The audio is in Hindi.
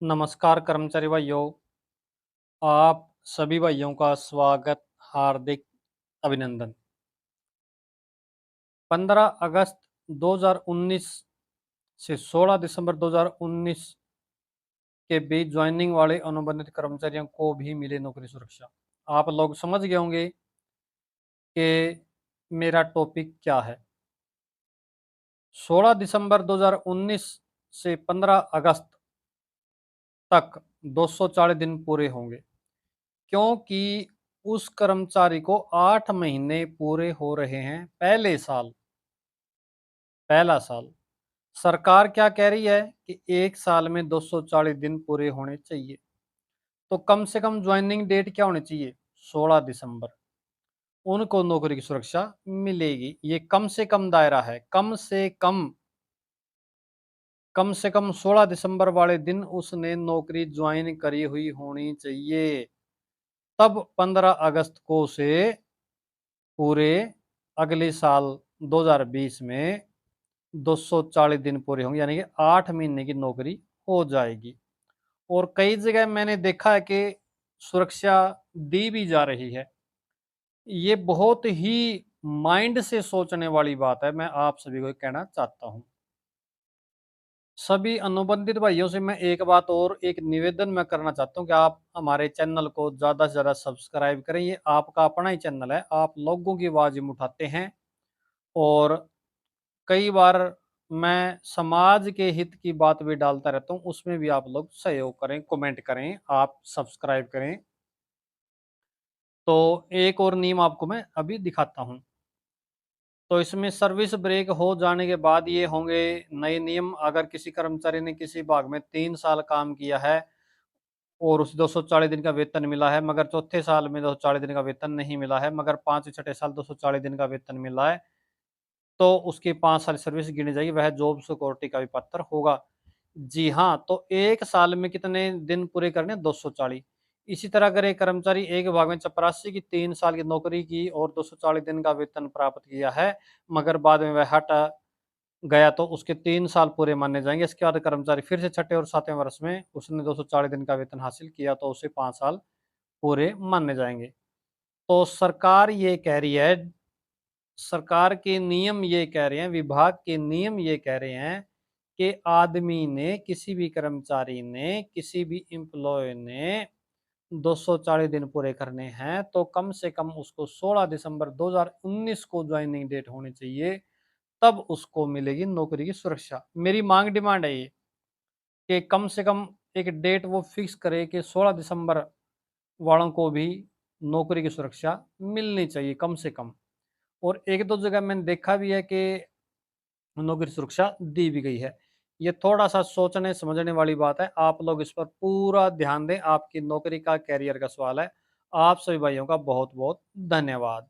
नमस्कार कर्मचारी भाइयों, आप सभी भाइयों का स्वागत, हार्दिक अभिनंदन। 15 अगस्त 2019 से 16 दिसंबर 2019 के बीच ज्वाइनिंग वाले अनुबंधित कर्मचारियों को भी मिले नौकरी सुरक्षा। आप लोग समझ गए होंगे कि मेरा टॉपिक क्या है। 16 दिसंबर 2019 से 15 अगस्त तक 240 दिन पूरे होंगे, क्योंकि उस कर्मचारी को 8 महीने पूरे हो रहे हैं पहला साल। सरकार क्या कह रही है कि 1 साल में 240 दिन पूरे होने चाहिए। तो कम से कम ज्वाइनिंग डेट क्या होनी चाहिए? 16 दिसंबर। उनको नौकरी की सुरक्षा मिलेगी। ये कम से कम दायरा है। कम से कम 16 दिसंबर वाले दिन उसने नौकरी ज्वाइन करी हुई होनी चाहिए। तब 15 अगस्त को से पूरे अगले साल 2020 में 240 दिन पूरे होंगे, यानी कि 8 महीने की नौकरी हो जाएगी। और कई जगह मैंने देखा है कि सुरक्षा दी भी जा रही है। ये बहुत ही माइंड से सोचने वाली बात है, मैं आप सभी को कहना चाहता हूँ। सभी अनुबंधित भाइयों से मैं एक बात और एक निवेदन मैं करना चाहता हूँ कि आप हमारे चैनल को ज़्यादा से ज़्यादा सब्सक्राइब करें। ये आपका अपना ही चैनल है, आप लोगों की आवाज़ हम उठाते हैं। और कई बार मैं समाज के हित की बात भी डालता रहता हूँ, उसमें भी आप लोग सहयोग करें, कमेंट करें, आप सब्सक्राइब करें। तो एक और नियम आपको मैं अभी दिखाता हूँ। तो इसमें सर्विस ब्रेक हो जाने के बाद ये होंगे नए नियम। अगर किसी कर्मचारी ने किसी भाग में 3 साल काम किया है और उसे 240 दिन का वेतन मिला है, मगर चौथे साल में 240 दिन का वेतन नहीं मिला है, मगर 5 छठे साल 240 दिन का वेतन मिला है, तो उसकी 5 साल सर्विस गिनी जाएगी, वह जॉब सिक्योरिटी का भी पात्र होगा। जी हाँ, तो 1 साल में कितने दिन पूरे करने? 240। इसी तरह अगर एक कर्मचारी एक भाग में चपरासी की 3 साल की नौकरी की और 240 दिन का वेतन प्राप्त किया है, मगर बाद में वह हट गया, तो उसके 3 साल पूरे माने जाएंगे। इसके बाद कर्मचारी फिर से छठे और सातवें वर्ष में उसने 240 दिन का वेतन हासिल किया, तो उसे 5 साल पूरे माने जाएंगे। तो सरकार के नियम ये कह रहे हैं, विभाग के नियम ये कह रहे हैं कि आदमी ने, किसी भी कर्मचारी ने, किसी भी एम्प्लॉय ने 240 दिन पूरे करने हैं, तो कम से कम उसको 16 दिसंबर 2019 को ज्वाइनिंग डेट होनी चाहिए। तब उसको मिलेगी नौकरी की सुरक्षा। मेरी मांग डिमांड है ये कि कम से कम एक डेट वो फिक्स करे कि 16 दिसंबर वालों को भी नौकरी की सुरक्षा मिलनी चाहिए कम से कम। और एक दो जगह मैंने देखा भी है कि नौकरी सुरक्षा दी भी गई है। ये थोड़ा-सा सोचने समझने वाली बात है। आप लोग इस पर पूरा ध्यान दें, आपकी नौकरी का, करियर का सवाल है। आप सभी भाइयों का बहुत-बहुत धन्यवाद।